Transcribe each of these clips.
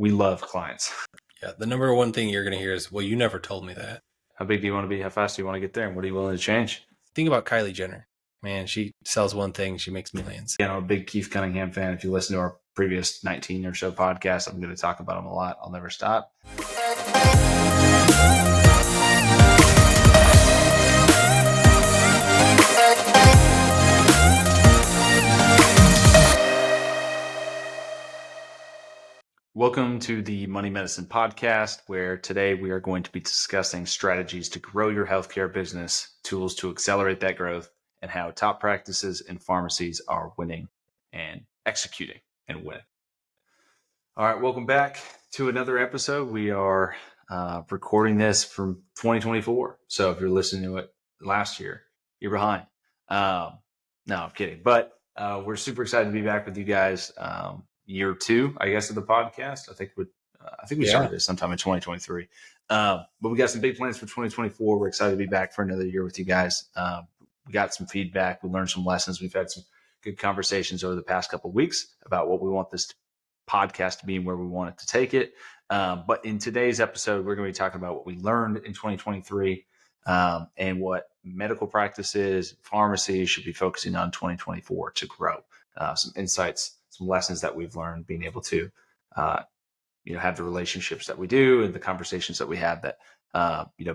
we love clients. Yeah, the number one thing you're going to hear is, well, you never told me that. How big do you want to be? How fast do you want to get there? And what are you willing to change? Think about Kylie Jenner. Man, she sells one thing, she makes millions. I'm a big Keith Cunningham fan. If you listen to our previous 19 or so podcasts, I'm going to talk about him a lot. I'll never stop. Welcome to the Money Medicine Podcast, where today we are going to be discussing strategies to grow your healthcare business, tools to accelerate that growth, and how top practices and pharmacies are winning and executing and winning. All right, welcome back to another episode. We are recording this from 2024. So if you're listening to it last year, you're behind. No, I'm kidding. But we're super excited to be back with you guys. Year two, I guess, of the podcast. I think we started this sometime in 2023. But we got some big plans for 2024. We're excited to be back for another year with you guys. We got some feedback. We learned some lessons. We've had some good conversations over the past couple of weeks about what we want this podcast to be and where we want it to take it. But in today's episode, we're going to be talking about what we learned in 2023 and what medical practices, pharmacies should be focusing on 2024 to grow. Some insights, some lessons that we've learned, being able to, have the relationships that we do and the conversations that we have that,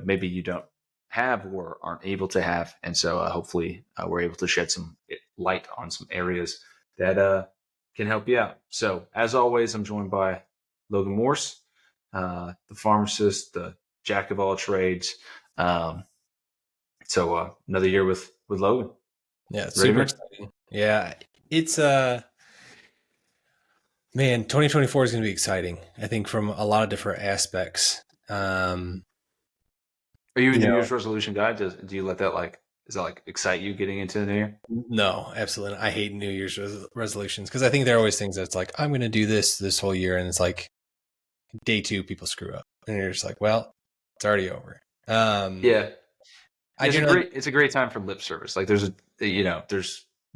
maybe you don't have or aren't able to have. And so hopefully we're able to shed some light on some areas that can help you out. So as always, I'm joined by Logan Morse, the pharmacist, the jack of all trades. So another year with Logan. Yeah, it's super exciting. Yeah, it's 2024 is going to be exciting. I think from a lot of different aspects. Are you a New Year's resolution guy? Do you let that does that excite you getting into the new year? No, absolutely. I hate New Year's resolutions because I think there are always things that's like, I'm going to do this whole year. And it's like day 2, people screw up and you're just like, well, it's already over. It's a great time for lip service. Like there's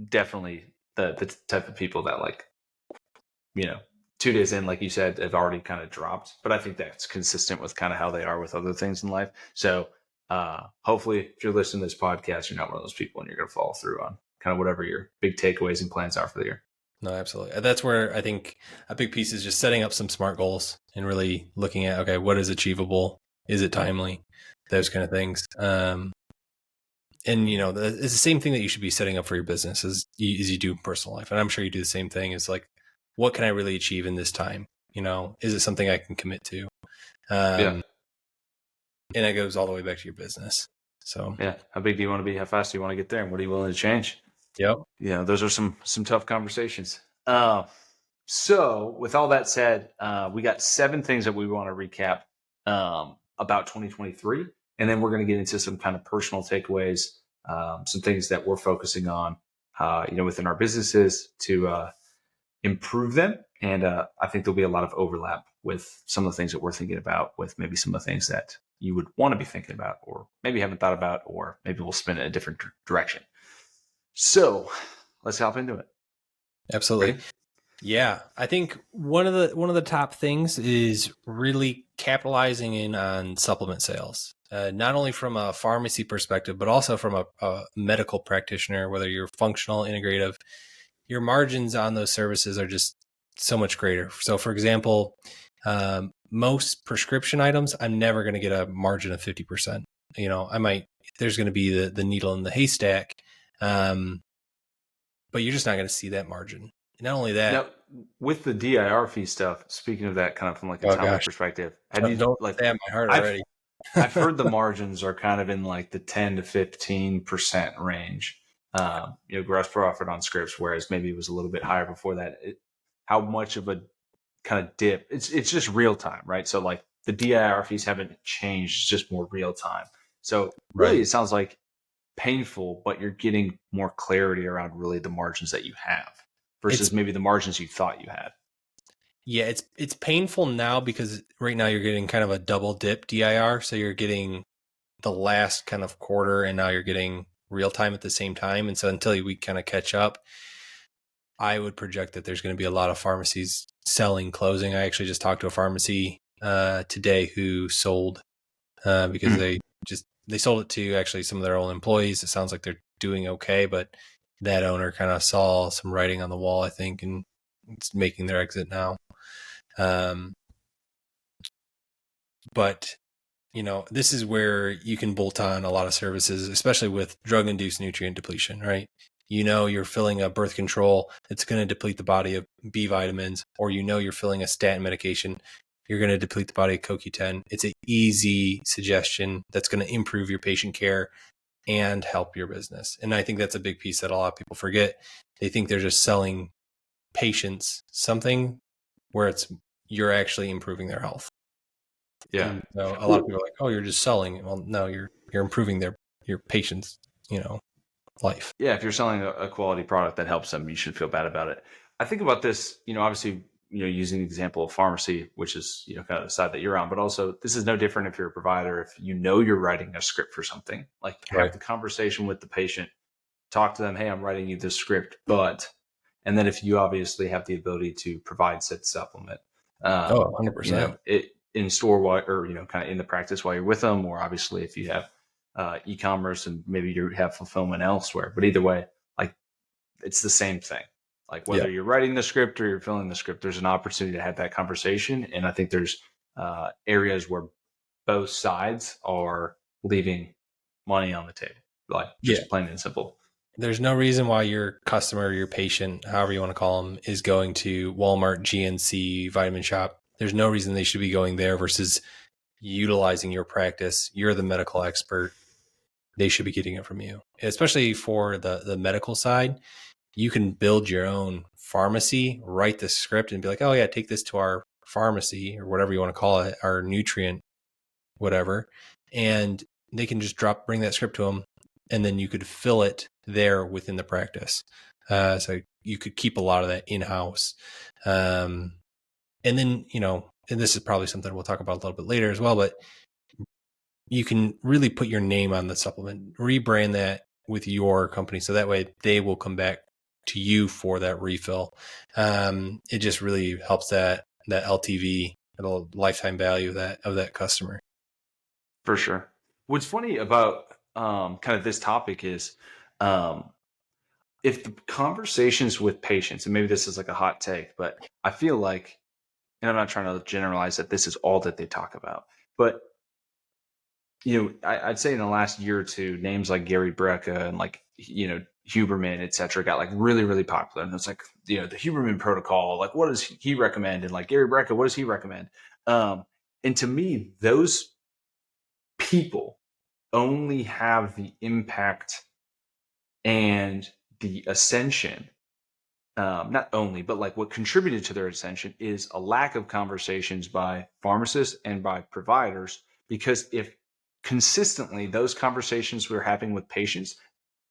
definitely the type of people that 2 days in, like you said, have already kind of dropped. But I think that's consistent with kind of how they are with other things in life. So hopefully if you're listening to this podcast, you're not one of those people and you're going to follow through on kind of whatever your big takeaways and plans are for the year. No, absolutely. That's where I think a big piece is just setting up some smart goals and really looking at, okay, what is achievable? Is it timely? Those kind of things. And, it's the same thing that you should be setting up for your business as you do in personal life. And I'm sure you do the same thing. It's like, what can I really achieve in this time? Is it something I can commit to? And it goes all the way back to your business. So how big do you want to be? How fast do you want to get there? And what are you willing to change? Yep. Those are some tough conversations. So with all that said, we got 7 things that we want to recap about 2023. And then we're going to get into some kind of personal takeaways, some things that we're focusing on, within our businesses to improve them. And I think there'll be a lot of overlap with some of the things that we're thinking about, with maybe some of the things that you would want to be thinking about, or maybe haven't thought about, or maybe we'll spin it in a different direction. So let's hop into it. Absolutely. Right? Yeah. I think one of the top things is really capitalizing in on supplement sales. Not only from a pharmacy perspective, but also from a medical practitioner, whether you're functional, integrative, your margins on those services are just so much greater. So for example, most prescription items, I'm never going to get a margin of 50%. There's going to be the needle in the haystack. But you're just not going to see that margin. And not only that, now, with the DIR fee stuff, speaking of that kind of from a timing perspective, don't my heart already. I've heard the margins are kind of in the 10 to 15% range. Gross profit on scripts, whereas maybe it was a little bit higher before that. How much of a kind of dip? It's just real time, right? So the DIR fees haven't changed; it's just more real time. So really, It sounds like painful, but you're getting more clarity around really the margins that you have versus maybe the margins you thought you had. Yeah, it's painful now because right now you're getting kind of a double dip DIR. So you're getting the last kind of quarter and now you're getting real time at the same time. And so until we kind of catch up, I would project that there's going to be a lot of pharmacies selling closing. I actually just talked to a pharmacy today who sold because they sold it to actually some of their own employees. It sounds like they're doing okay, but that owner kind of saw some writing on the wall, I think, and it's making their exit now. But this is where you can bolt on a lot of services, especially with drug-induced nutrient depletion, right? You're filling a birth control, it's going to deplete the body of B vitamins, or you're filling a statin medication, you're going to deplete the body of CoQ10. It's an easy suggestion that's going to improve your patient care and help your business. And I think that's a big piece that a lot of people forget. They think they're just selling patients something where you're actually improving their health. Yeah. And so a lot of people are like, oh, you're just selling. Well, no, you're improving your patient's, life. Yeah. If you're selling a quality product that helps them, you should feel bad about it. I think about this, obviously, using the example of pharmacy, which is, kind of the side that you're on, but also this is no different if you're a provider. If you're writing a script for something, like have the conversation with the patient, talk to them. Hey, I'm writing you this script, and then if you obviously have the ability to provide said supplement, 100%. It in store or kind of in the practice while you're with them, or obviously if you have e-commerce and maybe you have fulfillment elsewhere. But either way, like it's the same thing. Like whether you're writing the script or you're filling the script, there's an opportunity to have that conversation. And I think there's areas where both sides are leaving money on the table, like just plain and simple. There's no reason why your customer, your patient, however you want to call them, is going to Walmart, GNC, Vitamin Shop. There's no reason they should be going there versus utilizing your practice. You're the medical expert. They should be getting it from you. Especially for the medical side, you can build your own pharmacy, write the script and be like, oh yeah, take this to our pharmacy or whatever you want to call it, our nutrient, whatever. And they can just bring that script to them. And then you could fill it there within the practice. So you could keep a lot of that in-house. And then, and this is probably something we'll talk about a little bit later as well, but you can really put your name on the supplement, rebrand that with your company. So that way they will come back to you for that refill. It just really helps that LTV, the lifetime value of that customer. For sure. What's funny about kind of this topic is if the conversations with patients, and maybe this is like a hot take, but I feel like, and I'm not trying to generalize that this is all that they talk about, but I'd say in the last year or two, names like Gary Brecka and like, Huberman, et cetera, got like really, really popular. And it's like, the Huberman protocol, like what does he recommend? And like Gary Brecka, what does he recommend? And to me, those people only have the impact and the ascension. Not only, but like what contributed to their ascension is a lack of conversations by pharmacists and by providers. Because if consistently those conversations we're having with patients,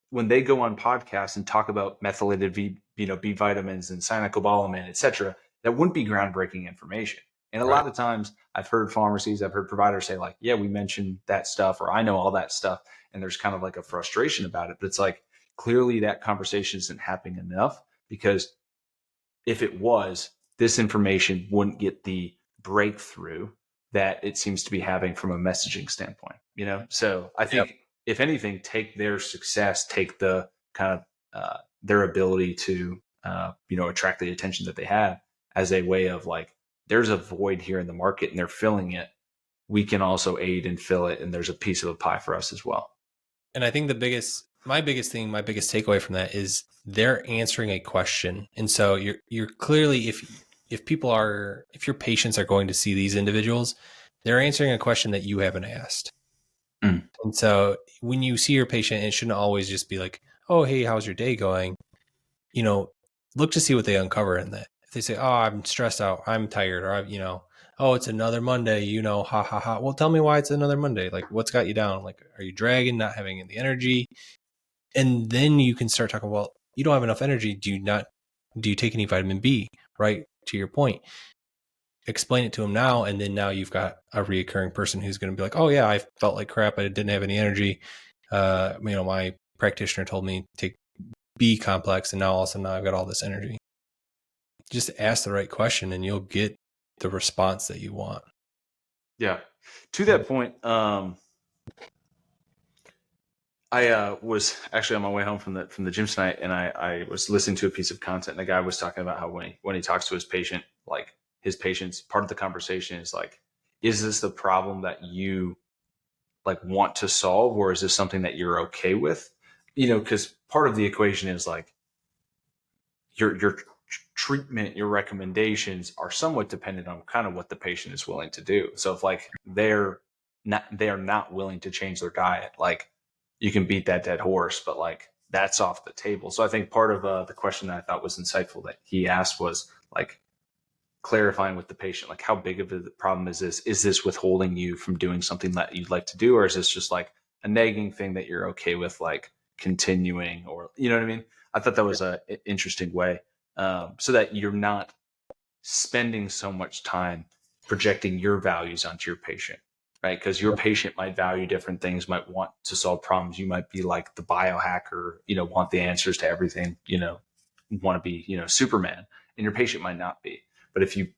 when they go on podcasts and talk about methylated B vitamins and cyanocobalamin, et cetera, that wouldn't be groundbreaking information. And a lot of times I've heard pharmacies, I've heard providers say like, yeah, we mentioned that stuff, or I know all that stuff. And there's kind of like a frustration about it. But it's like, clearly that conversation isn't happening enough, because if it was, this information wouldn't get the breakthrough that it seems to be having from a messaging standpoint, So I think if anything, take their success, take the kind of their ability to, attract the attention that they have as a way of like, there's a void here in the market and they're filling it. We can also aid and fill it. And there's a piece of a pie for us as well. And I think my biggest takeaway from that is they're answering a question. And so you're clearly, if your patients are going to see these individuals, they're answering a question that you haven't asked. And so when you see your patient, it shouldn't always just be like, oh, hey, how's your day going? Look to see what they uncover in that. If they say, oh, I'm stressed out, I'm tired, or oh, it's another Monday, ha ha ha. Well, tell me why it's another Monday. Like, what's got you down? Like, are you dragging, not having the energy? And then you can start talking, well, you don't have enough energy. Do you take any vitamin B? Right. To your point, explain it to them now. And then now you've got a reoccurring person who's going to be like, oh yeah, I felt like crap. I didn't have any energy. My practitioner told me take B complex, and now all of a sudden I've got all this energy. just ask the right question and you'll get the response that you want. Yeah. To that point, I was actually on my way home from the gym tonight, and I was listening to a piece of content, and the guy was talking about how when he talks to his patient, like his patients, part of the conversation is like, is this the problem that you like want to solve, or is this something that you're okay with? Because part of the equation is like your treatment, your recommendations are somewhat dependent on kind of what the patient is willing to do. So if like they're not willing to change their diet, like you can beat that dead horse, but like that's off the table. So I think part of the question that I thought was insightful that he asked was like clarifying with the patient, like how big of a problem is this? Is this withholding you from doing something that you'd like to do? Or is this just like a nagging thing that you're okay with, like continuing, or, you know what I mean? I thought that was a interesting way, so that you're not spending so much time projecting your values onto your patient, right? Because your patient might value different things, might want to solve problems. You might be like the biohacker, want the answers to everything, want to be, Superman, and your patient might not be. But if you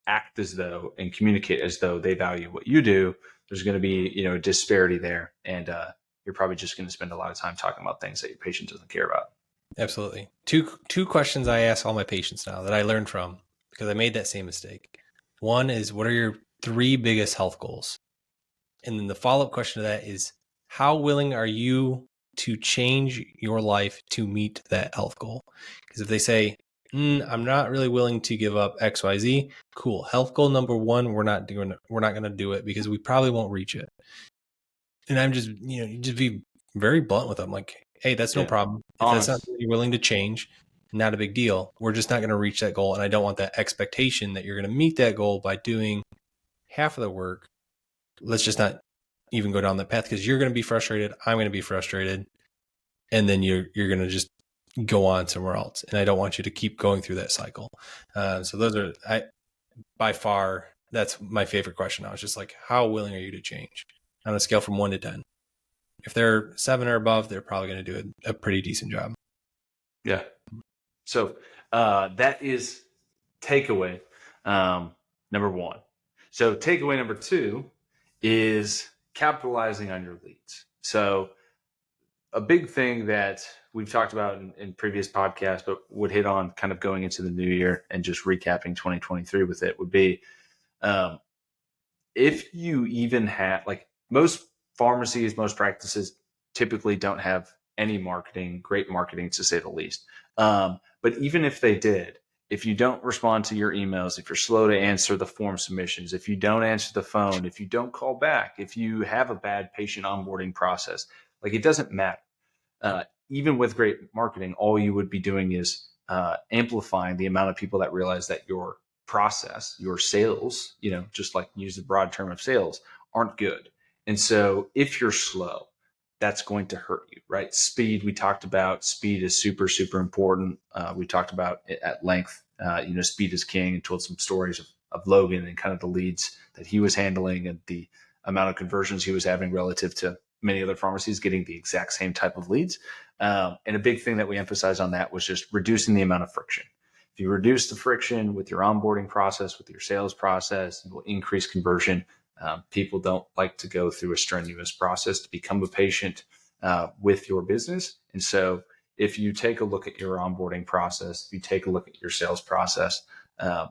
act as though and communicate as though they value what you do, there's going to be, a disparity there. And you're probably just going to spend a lot of time talking about things that your patient doesn't care about. Absolutely. Two questions I ask all my patients now that I learned from, because I made that same mistake. One is, what are your 3 biggest health goals? And then the follow-up question to that is, how willing are you to change your life to meet that health goal? Because if they say, I'm not really willing to give up XYZ, cool. Health goal number 1, we're not going to do it because we probably won't reach it. And I'm just, just be very blunt with them. Like, hey, that's no problem. If Honest. that's not what you're willing to change, not a big deal. We're just not going to reach that goal. And I don't want that expectation that you're going to meet that goal by doing half of the work. Let's just not even go down that path, because you're going to be frustrated. I'm going to be frustrated. And then you're going to just go on somewhere else. And I don't want you to keep going through that cycle. So those are, by far, that's my favorite question now. It's just like, how willing are you to change on a scale from 1 to 10? If they're 7 or above, they're probably going to do a pretty decent job. Yeah. So that is takeaway number 1. So takeaway number 2 is capitalizing on your leads. So a big thing that we've talked about in previous podcasts, but would hit on kind of going into the new year and just recapping 2023 with it, would be if you even have, like, most pharmacies, most practices typically don't have any great marketing to say the least. But even if they did, if you don't respond to your emails, if you're slow to answer the form submissions, if you don't answer the phone, if you don't call back, if you have a bad patient onboarding process, like, it doesn't matter. Even with great marketing, all you would be doing is amplifying the amount of people that realize that your process, your sales, just like use the broad term of sales, aren't good. And so if you're slow, that's going to hurt you, right? Speed, we talked about. Speed is super, super important. We talked about it at length. Speed is king, and told some stories of Logan and kind of the leads that he was handling and the amount of conversions he was having relative to many other pharmacies getting the exact same type of leads. And a big thing that we emphasized on that was just reducing the amount of friction. If you reduce the friction with your onboarding process, with your sales process, it will increase conversion. People don't like to go through a strenuous process to become a patient with your business. And so if you take a look at your onboarding process, if you take a look at your sales process,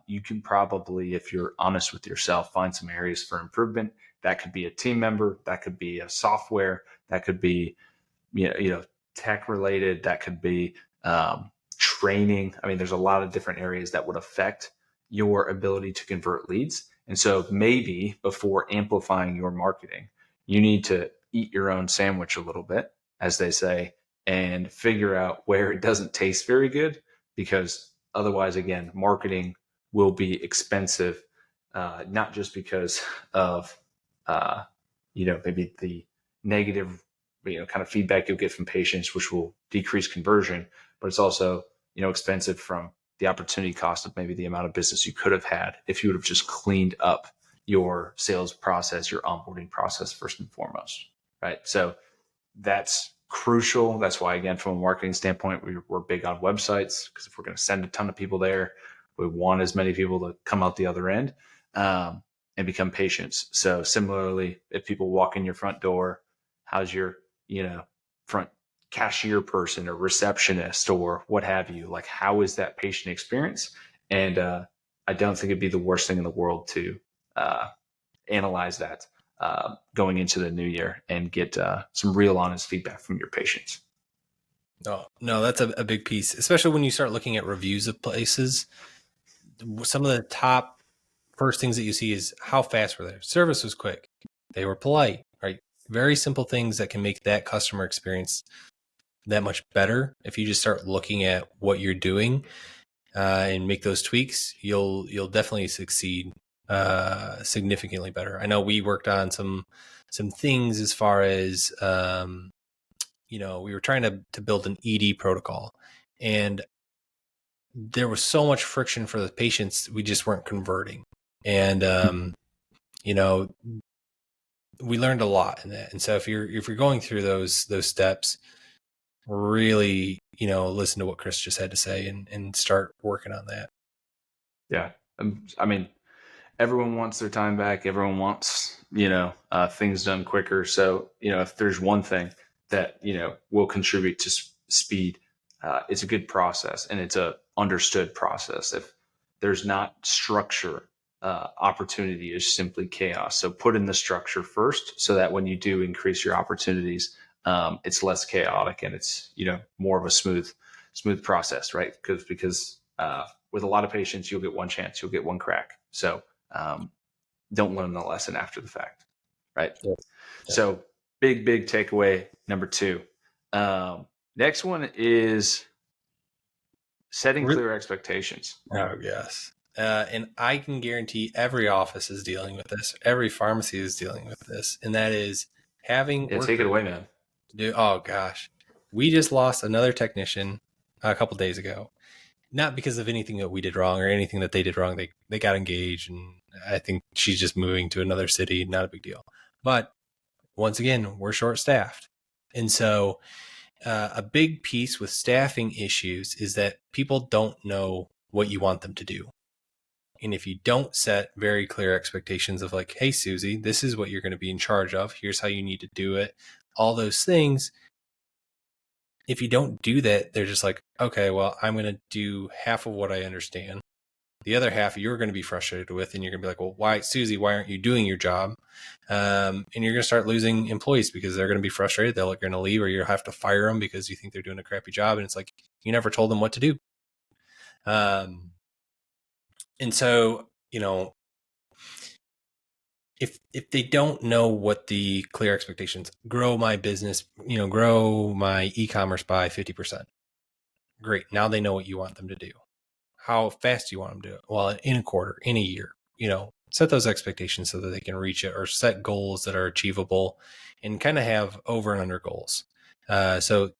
you can probably, if you're honest with yourself, find some areas for improvement. That could be a team member, that could be a software, that could be tech related, that could be training. I mean, there's a lot of different areas that would affect your ability to convert leads. And so maybe before amplifying your marketing, you need to eat your own sandwich a little bit, as they say, and figure out where it doesn't taste very good, because otherwise, again, marketing will be expensive, not just because of, maybe the negative, kind of feedback you'll get from patients, which will decrease conversion, but it's also, expensive from the opportunity cost of maybe the amount of business you could have had if you would have just cleaned up your sales process, your onboarding process first and foremost, right? So that's crucial. That's why, again, from a marketing standpoint, we're big on websites, because if we're going to send a ton of people there, We want as many people to come out the other end and become patients. So similarly, if people walk in your front door, how's your, front cashier person or receptionist or what have you? Like, how is that patient experience? And I don't think it'd be the worst thing in the world to analyze that going into the new year and get some real honest feedback from your patients. No, that's a big piece, especially when you start looking at reviews of places. Some of the top first things that you see is how fast were they? Service was quick. They were polite, right? Very simple things that can make that customer experience that much better. If you just start looking at what you're doing and make those tweaks, you'll definitely succeed significantly better. I know we worked on some things as far as we were trying to build an ED protocol, and there was so much friction for the patients. We just weren't converting. And, we learned a lot in that. And so if you're going through those steps, really, listen to what Chris just had to say and start working on that. Yeah. I mean, everyone wants their time back. Everyone wants, things done quicker. So, if there's one thing that, will contribute to speed, it's a good process, and it's a understood process. If there's not structure, opportunity is simply chaos. So put in the structure first, so that when you do increase your opportunities, it's less chaotic and it's, more of a smooth process, right? Because with a lot of patients, you'll get one chance, you'll get one crack. So don't learn the lesson after the fact, right? Yeah. So big takeaway number 2. Next one is setting clear expectations. Oh, yes. And I can guarantee every office is dealing with this. Every pharmacy is dealing with this. And that is having... Yeah, take it away, man. Oh, gosh. We just lost another technician a couple days ago. Not because of anything that we did wrong or anything that they did wrong. They got engaged, and I think she's just moving to another city. Not a big deal. But once again, we're short-staffed. And so a big piece with staffing issues is that people don't know what you want them to do. And if you don't set very clear expectations of like, hey, Susie, this is what you're going to be in charge of. Here's how you need to do it. All those things. If you don't do that, they're just like, okay, well, I'm going to do half of what I understand. The other half you're going to be frustrated with, and you're going to be like, well, why, Susie, why aren't you doing your job? And you're going to start losing employees because they're going to be frustrated. They're going to leave, or you'll have to fire them because you think they're doing a crappy job. And it's like, you never told them what to do. And so, if they don't know what the clear expectations, grow my business, grow my e-commerce by 50%. Great. Now they know what you want them to do. How fast do you want them to do it? Well, in a quarter, in a year, set those expectations so that they can reach it, or set goals that are achievable and kind of have over and under goals. So,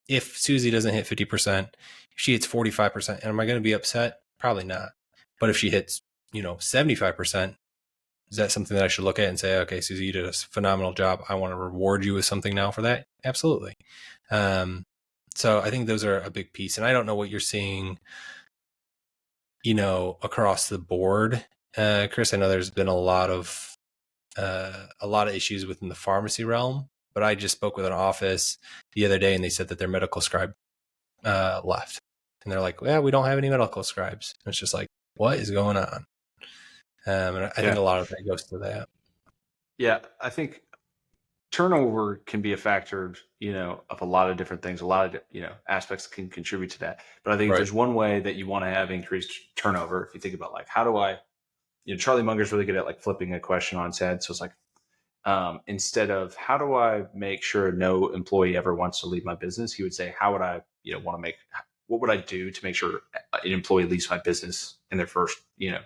if Susie doesn't hit 50%, if she hits 45%, am I going to be upset? Probably not. But if she hits, 75%, is that something that I should look at and say, okay, Susie, you did a phenomenal job. I want to reward you with something now for that? Absolutely. So I think those are a big piece. And I don't know what you're seeing, across the board. Chris, I know there's been a lot of issues within the pharmacy realm, but I just spoke with an office the other day, and they said that their medical scribe left. And they're like, well, we don't have any medical scribes. And it's just like, what is going on? And I think a lot of that goes to that. Yeah, I think turnover can be a factor, of a lot of different things. A lot of, aspects can contribute to that. But I think if there's one way that you want to have increased turnover, if you think about like, how do I, Charlie Munger's really good at like flipping a question on its head. So it's like, instead of how do I make sure no employee ever wants to leave my business, he would say, how would I, what would I do to make sure an employee leaves my business in their first,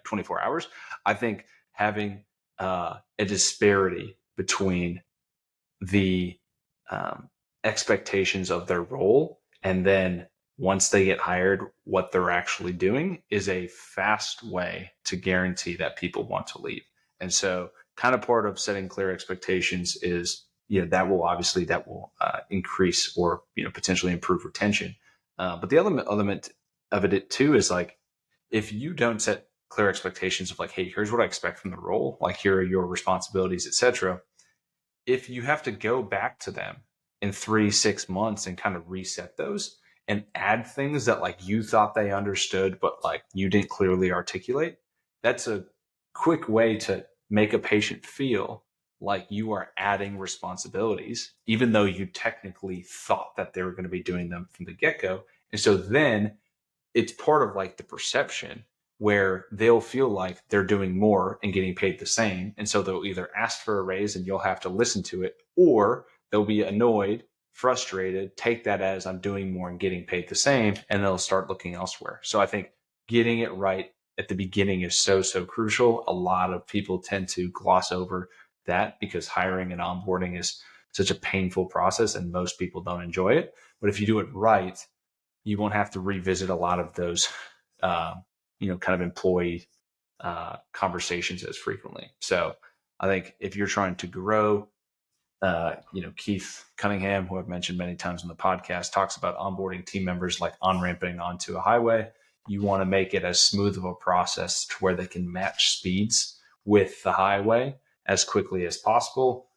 24 hours? I think having a disparity between the expectations of their role and then once they get hired, what they're actually doing is a fast way to guarantee that people want to leave. And so kind of part of setting clear expectations is, that will increase or, potentially improve retention. But the element of it too is like, if you don't set clear expectations of like, hey, here's what I expect from the role, like here are your responsibilities, etc. If you have to go back to them in 3-6 months and kind of reset those and add things that like you thought they understood but like you didn't clearly articulate, that's a quick way to make a patient feel like you are adding responsibilities even though you technically thought that they were going to be doing them from the get-go. And so then it's part of like the perception where they'll feel like they're doing more and getting paid the same. And so they'll either ask for a raise and you'll have to listen to it, or they'll be annoyed, frustrated, take that as I'm doing more and getting paid the same, and they'll start looking elsewhere. So I think getting it right at the beginning is so crucial. A lot of people tend to gloss over that because hiring and onboarding is such a painful process and most people don't enjoy it. But if you do it right, you won't have to revisit a lot of those, kind of employee conversations as frequently. So I think if you're trying to grow, Keith Cunningham, who I've mentioned many times on the podcast, talks about onboarding team members like on-ramping onto a highway. You want to make it as smooth of a process to where they can match speeds with the highway as quickly as possible.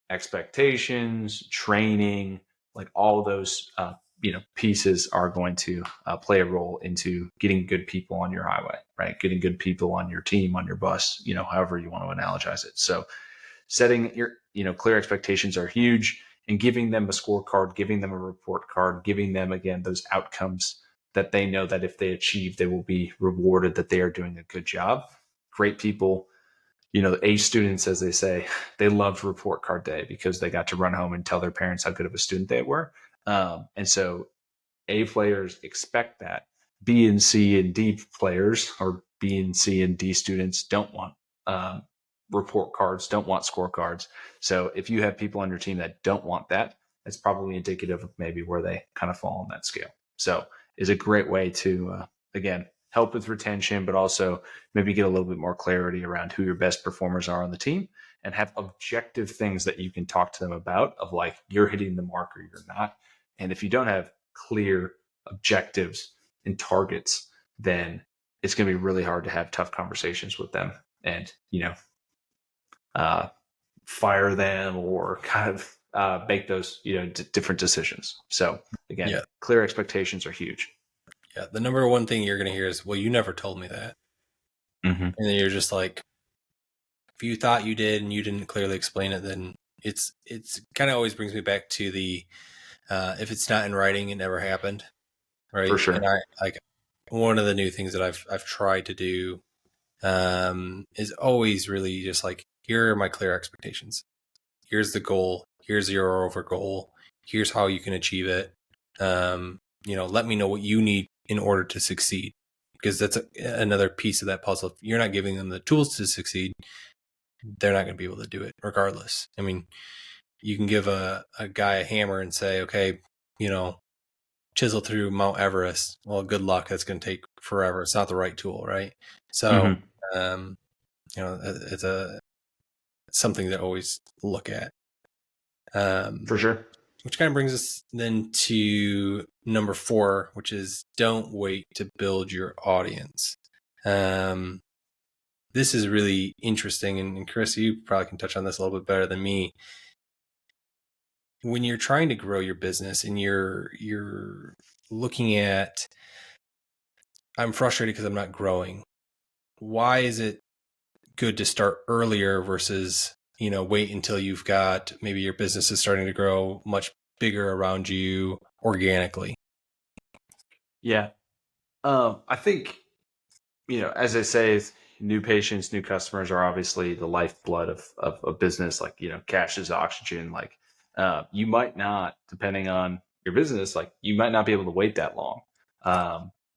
Expectations, training, like all those pieces are going to play a role into getting good people on your highway, right? Getting good people on your team, on your bus, however you want to analogize it. So setting your, clear expectations are huge, and giving them a scorecard, giving them a report card, giving them, again, those outcomes that they know that if they achieve, they will be rewarded, that they are doing a good job. Great people, the A students, as they say, they loved report card day because they got to run home and tell their parents how good of a student they were. And so A players expect that. B and C and D players, or B and C and D students, don't want report cards, don't want scorecards. So if you have people on your team that don't want that, that's probably indicative of maybe where they kind of fall on that scale. So it's a great way to, again, help with retention, but also maybe get a little bit more clarity around who your best performers are on the team, and have objective things that you can talk to them about of like, you're hitting the mark or you're not. And if you don't have clear objectives and targets, then it's going to be really hard to have tough conversations with them and, fire them or kind of make those, different decisions. So again, clear expectations are huge. Yeah. The number one thing you're going to hear is, well, you never told me that. Mm-hmm. And then you're just like, if you thought you did and you didn't clearly explain it, then it's kind of always brings me back to the, if it's not in writing, it never happened. Right. For sure. And one of the new things that I've tried to do, is always really just like, here are my clear expectations. Here's the goal. Here's your over goal. Here's how you can achieve it. Let me know what you need in order to succeed, because that's another piece of that puzzle. If you're not giving them the tools to succeed, they're not going to be able to do it regardless. I mean, you can give a guy a hammer and say, okay, chisel through Mount Everest. Well, good luck. That's going to take forever. It's not the right tool, right? So, it's something to always look at. For sure. Which kind of brings us then to number 4, which is don't wait to build your audience. This is really interesting. And Chris, you probably can touch on this a little bit better than me. When you're trying to grow your business and you're looking at, I'm frustrated because I'm not growing. Why is it good to start earlier versus, wait until you've got, maybe your business is starting to grow much bigger around you organically? Yeah. I think, as I say, new patients, new customers are obviously the lifeblood of a business. Like, cash is oxygen. Like, you might not, depending on your business, like you might not be able to wait that long,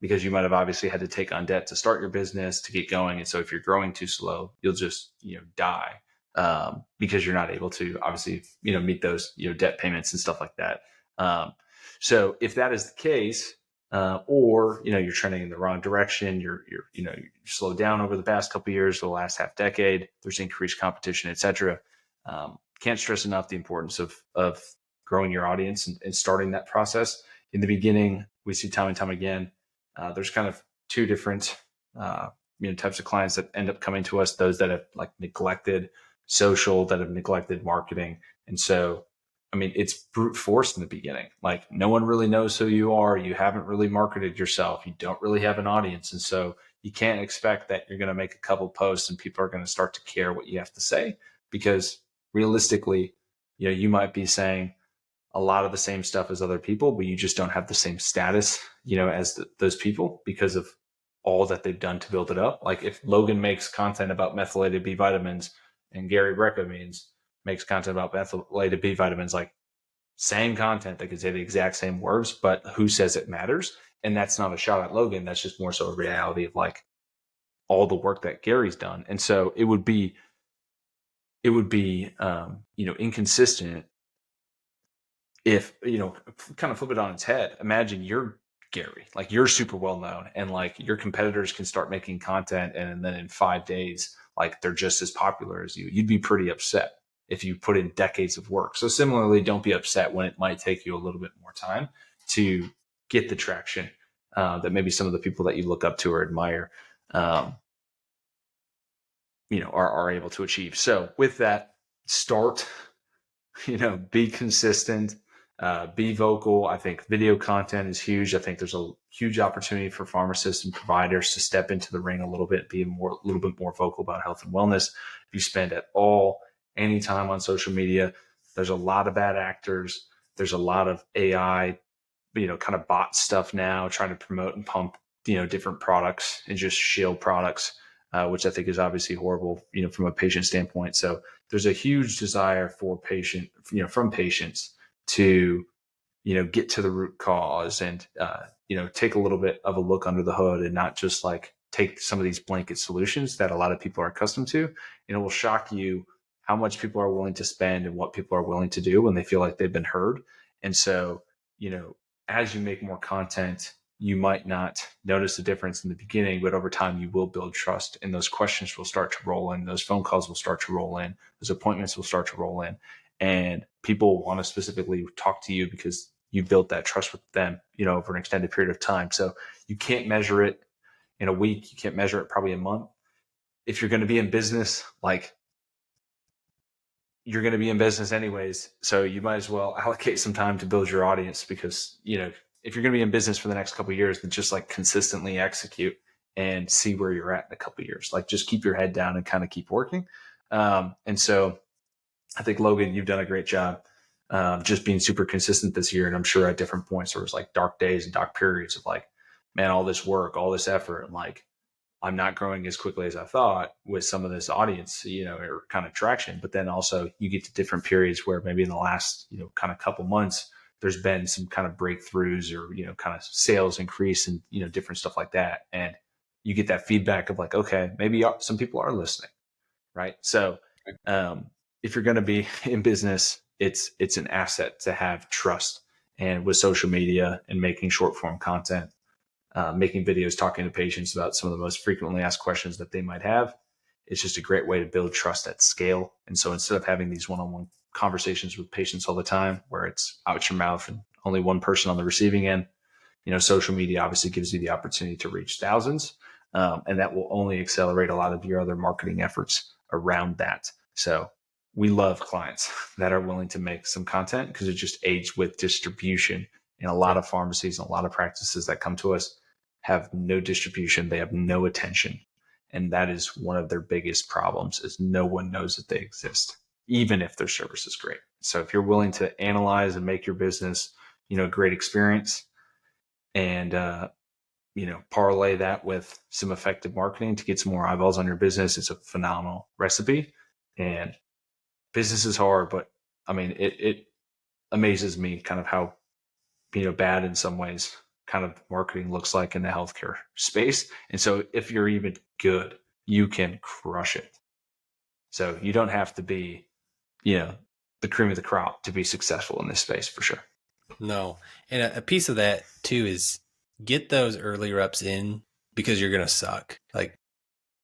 because you might have obviously had to take on debt to start your business, to get going. And so if you're growing too slow, you'll just, die, because you're not able to obviously, meet those, debt payments and stuff like that. So if that is the case, or, you're trending in the wrong direction, you're slowed down over the past couple of years, the last half decade, there's increased competition, et cetera. Can't stress enough the importance of growing your audience and starting that process. In the beginning, we see time and time again, there's kind of two different types of clients that end up coming to us, those that have like neglected social, that have neglected marketing. And so, I mean, it's brute force in the beginning. Like no one really knows who you are. You haven't really marketed yourself. You don't really have an audience. And so you can't expect that you're going to make a couple posts and people are going to start to care what you have to say, because realistically, you might be saying a lot of the same stuff as other people, but you just don't have the same status, as those people because of all that they've done to build it up. Like if Logan makes content about methylated B vitamins and Gary Brecka makes content about methylated B vitamins, like same content, they could say the exact same words, but who says it matters? And that's not a shot at Logan. That's just more so a reality of like all the work that Gary's done. And so it would be inconsistent if, kind of flip it on its head. Imagine you're Gary, like you're super well known and like your competitors can start making content and then in 5 days, like they're just as popular as you. You'd be pretty upset if you put in decades of work. So similarly, don't be upset when it might take you a little bit more time to get the traction that maybe some of the people that you look up to or admire, are able to achieve. So with that, start, be consistent, be vocal. I think video content is huge. I think there's a huge opportunity for pharmacists and providers to step into the ring a little bit, be a little bit more vocal about health and wellness. If you spend any time on social media, there's a lot of bad actors. There's a lot of AI, kind of bot stuff now trying to promote and pump, different products and just shill products, which I think is obviously horrible, from a patient standpoint. So there's a huge desire for from patients to, get to the root cause and, take a little bit of a look under the hood and not just like take some of these blanket solutions that a lot of people are accustomed to. It will shock you how much people are willing to spend and what people are willing to do when they feel like they've been heard. And so, as you make more content, you might not notice the difference in the beginning, but over time you will build trust and those questions will start to roll in. Those phone calls will start to roll in. Those appointments will start to roll in. And people want to specifically talk to you because you built that trust with them, over an extended period of time. So you can't measure it in a week. You can't measure it probably a month. If you're going to be in business, like you're going to be in business anyways. So you might as well allocate some time to build your audience because, if you're going to be in business for the next couple of years, then just like consistently execute and see where you're at in a couple of years. Like just keep your head down and kind of keep working. And so I think Logan, you've done a great job just being super consistent this year. And I'm sure at different points there was like dark days and dark periods of like, man, all this work, all this effort, and like I'm not growing as quickly as I thought with some of this audience, or kind of traction. But then also you get to different periods where maybe in the last, kind of couple months, there's been some kind of breakthroughs or, kind of sales increase and, different stuff like that. And you get that feedback of like, okay, maybe some people are listening. Right. So if you're going to be in business, it's an asset to have trust. And with social media and making short form content, making videos, talking to patients about some of the most frequently asked questions that they might have, it's just a great way to build trust at scale. And so instead of having these one-on-one conversations with patients all the time where it's out your mouth and only one person on the receiving end, social media obviously gives you the opportunity to reach thousands. And that will only accelerate a lot of your other marketing efforts around that. So we love clients that are willing to make some content because it just aids with distribution. And a lot of pharmacies and a lot of practices that come to us have no distribution. They have no attention. And that is one of their biggest problems is no one knows that they exist, even if their service is great. So if you're willing to analyze and make your business, a great experience and, parlay that with some effective marketing to get some more eyeballs on your business, it's a phenomenal recipe. And business is hard, but I mean, it amazes me kind of how, bad in some ways kind of marketing looks like in the healthcare space. And so if you're even good, you can crush it. So you don't have to be, the cream of the crop to be successful in this space for sure. No. And a piece of that too is get those early reps in because you're going to suck. Like,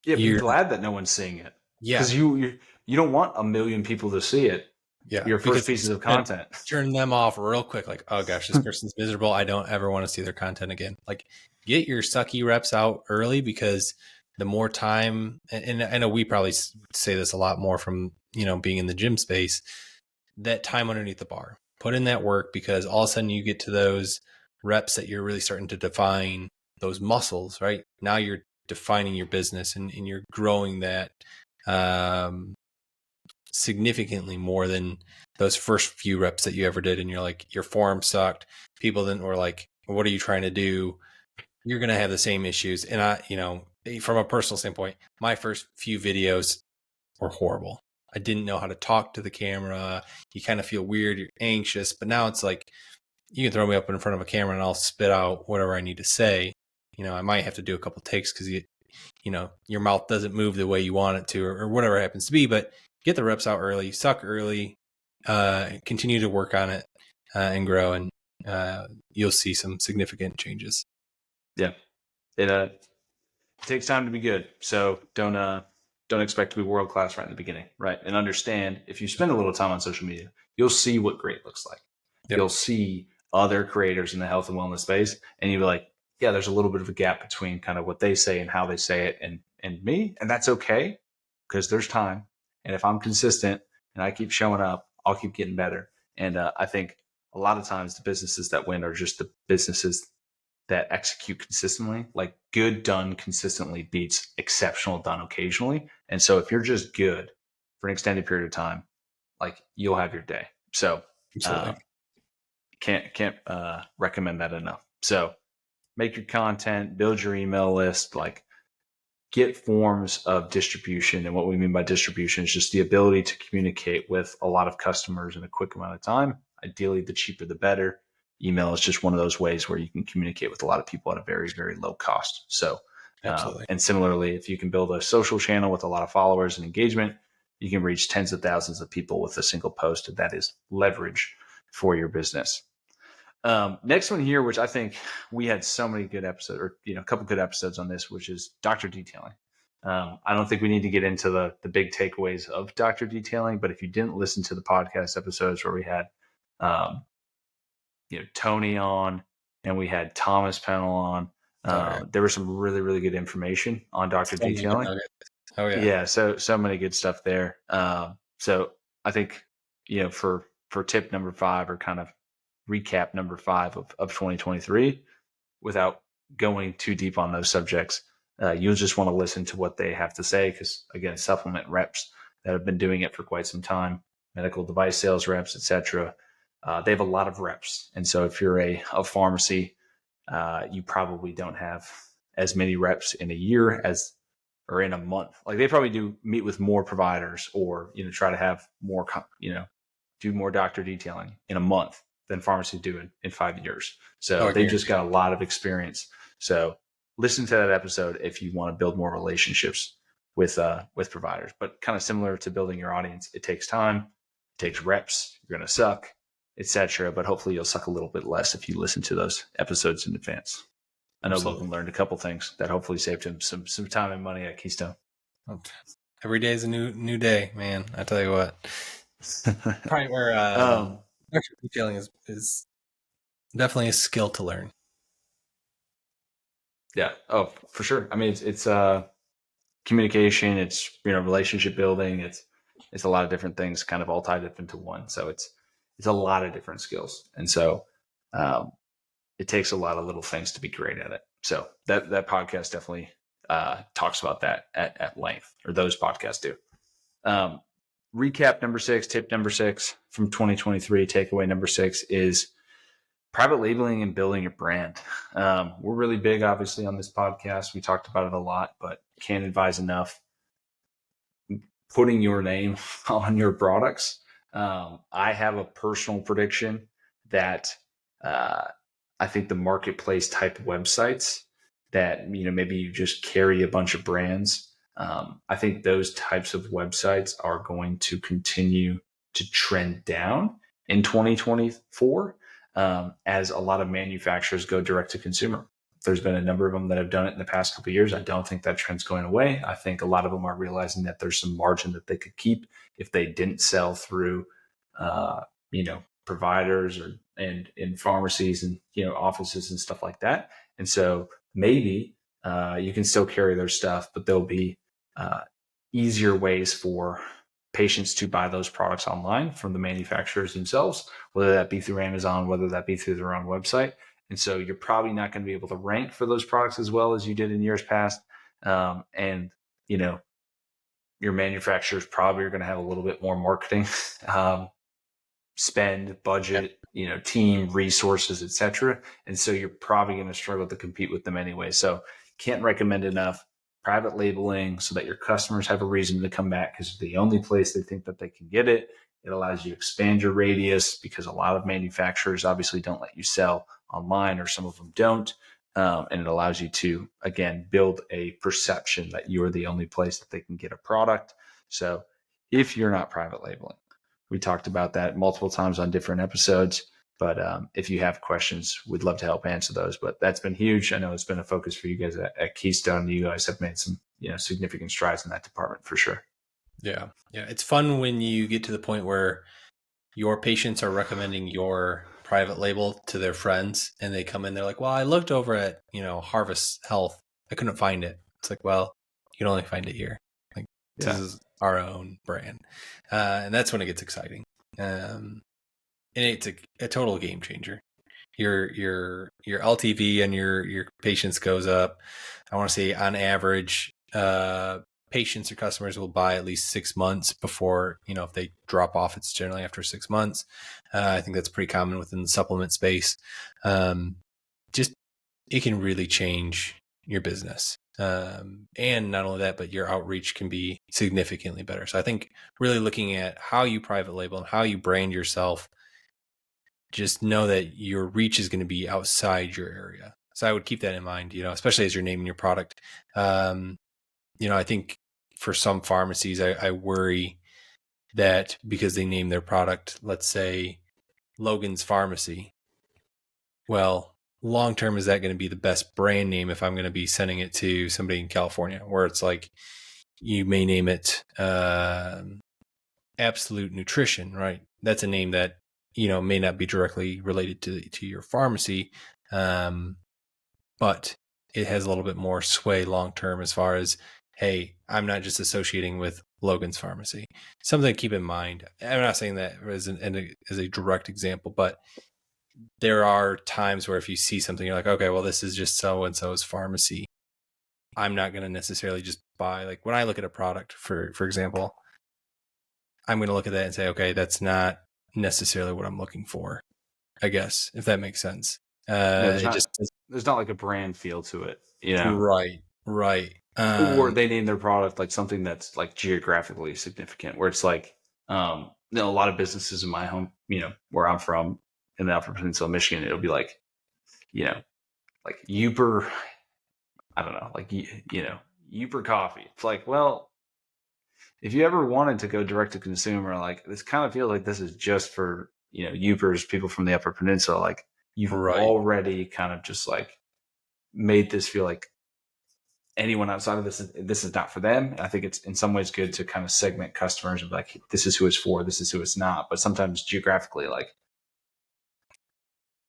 be glad that no one's seeing it. Yeah. Because you don't want a million people to see it. Yeah. Your first pieces of content. Turn them off real quick. Like, oh gosh, this person's miserable. I don't ever want to see their content again. Like get your sucky reps out early, because the more time, and I know we probably say this a lot more from, being in the gym space, that time underneath the bar, put in that work, because all of a sudden you get to those reps that you're really starting to define those muscles, right? Now you're defining your business, and you're growing that significantly more than those first few reps that you ever did. And you're like, your form sucked. People then were like, what are you trying to do? You're going to have the same issues. And from a personal standpoint, my first few videos were horrible. I didn't know how to talk to the camera. You kind of feel weird, you're anxious, but now it's like, you can throw me up in front of a camera and I'll spit out whatever I need to say. I might have to do a couple takes because your mouth doesn't move the way you want it to, or whatever it happens to be, but get the reps out early, suck early, continue to work on it, and grow, and you'll see some significant changes. Yeah. It takes time to be good. So don't expect to be world class right in the beginning, right? And understand, if you spend a little time on social media, you'll see what great looks like. Yep. You'll see other creators in the health and wellness space, and you'll be like, yeah, there's a little bit of a gap between kind of what they say and how they say it and me. And that's okay, because there's time. And if I'm consistent and I keep showing up, I'll keep getting better. And I think a lot of times the businesses that win are just the businesses that execute consistently. Like, good done consistently beats exceptional done occasionally. And so if you're just good for an extended period of time, like, you'll have your day. So can't recommend that enough. So make your content, build your email list, like, get forms of distribution. And what we mean by distribution is just the ability to communicate with a lot of customers in a quick amount of time. Ideally, the cheaper, the better. Email is just one of those ways where you can communicate with a lot of people at a very, very low cost. So, and similarly, if you can build a social channel with a lot of followers and engagement, you can reach tens of thousands of people with a single post. And that is leverage for your business. Next one here, which I think we had so many good episodes, or a couple good episodes on this, which is doctor detailing. I don't think we need to get into the big takeaways of doctor detailing, but if you didn't listen to the podcast episodes where we had Tony on and we had Thomas Pennell on, there was some really, really good information on doctor detailing. Oh yeah. Yeah. So many good stuff there. So I think, for tip number 5, or kind of recap number 5 of 2023, without going too deep on those subjects, you'll just want to listen to what they have to say. Because again, supplement reps that have been doing it for quite some time, medical device sales reps, etc., they have a lot of reps. And so if you're a pharmacy, you probably don't have as many reps in a year or in a month. Like, they probably do meet with more providers, or, try to have more, do more doctor detailing in a month than pharmacies do in 5 years. So they just got a lot of experience. So listen to that episode if you want to build more relationships with providers. But kind of similar to building your audience, it takes time, it takes reps. You're going to suck, etc. But hopefully you'll suck a little bit less if you listen to those episodes in advance. I know Logan learned a couple things that hopefully saved him some time and money at Keystone. Every day is a new day, man. I tell you what. Probably where doctor detailing is definitely a skill to learn. Yeah. Oh, for sure. I mean, it's communication, it's, relationship building. It's a lot of different things kind of all tied up into one. So it's a lot of different skills. And so it takes a lot of little things to be great at it. So that podcast definitely talks about that at length, or those podcasts do. Recap number 6, tip number 6 from 2023, takeaway number 6 is private labeling and building your brand. We're really big, obviously, on this podcast. We talked about it a lot, but can't advise enough putting your name on your products. I have a personal prediction that I think the marketplace type websites that, maybe you just carry a bunch of brands, I think those types of websites are going to continue to trend down in 2024 as a lot of manufacturers go direct to consumer. There's been a number of them that have done it in the past couple of years. I don't think that trend's going away. I think a lot of them are realizing that there's some margin that they could keep if they didn't sell through, providers and in pharmacies and, offices and stuff like that. And so maybe you can still carry their stuff, but there'll be easier ways for patients to buy those products online from the manufacturers themselves, whether that be through Amazon, whether that be through their own website. And so you're probably not going to be able to rank for those products as well as you did in years past. And, your manufacturers probably are going to have a little bit more marketing spend, budget, team, resources, etc. And so you're probably going to struggle to compete with them anyway. So can't recommend enough private labeling so that your customers have a reason to come back because it's the only place they think that they can get it. It allows you to expand your radius because a lot of manufacturers obviously don't let you sell online, or some of them don't. And it allows you to, again, build a perception that you're the only place that they can get a product. So if you're not private labeling, we talked about that multiple times on different episodes. But if you have questions, we'd love to help answer those. But that's been huge. I know it's been a focus for you guys at Keystone. You guys have made some significant strides in that department for sure. Yeah. It's fun when you get to the point where your patients are recommending your private label to their friends, and they come in, they're like, well, I looked over at, Harvest Health. I couldn't find it. It's like, well, you can only find it here. Like, this is our own brand. And that's when it gets exciting. And it's a total game changer. Your LTV and your patients goes up. I want to say on average, patients or customers will buy at least 6 months before, if they drop off, it's generally after 6 months. I think that's pretty common within the supplement space. Just, it can really change your business. And not only that, but your outreach can be significantly better. So I think really looking at how you private label and how you brand yourself, just know that your reach is going to be outside your area. So I would keep that in mind, especially as you're naming your product. I think for some pharmacies, I worry that because they name their product, let's say Logan's Pharmacy, well, long term, is that going to be the best brand name if I'm going to be sending it to somebody in California, where it's like you may name it Absolute Nutrition, right? That's a name that may not be directly related to your pharmacy, but it has a little bit more sway long term as far as, hey, I'm not just associating with Logan's Pharmacy. Something to keep in mind. I'm not saying that as a direct example, but there are times where if you see something, you're like, okay, well, this is just so-and-so's pharmacy. I'm not going to necessarily just buy, like when I look at a product, for example, I'm going to look at that and say, okay, that's not necessarily what I'm looking for, I guess, if that makes sense. There's not like a brand feel to it, Right. Or they name their product like something that's like geographically significant, where it's like, a lot of businesses in my home, where I'm from in the Upper Peninsula of Michigan, it'll be like, like Uber, I don't know, like, Uber coffee. It's like, well, if you ever wanted to go direct to consumer, like this kind of feels like this is just for, Ubers, people from the Upper Peninsula. Like you've already kind of just like made this feel like anyone outside of this is not for them. I think it's in some ways good to kind of segment customers and be like, this is who it's for, this is who it's not. But sometimes geographically, like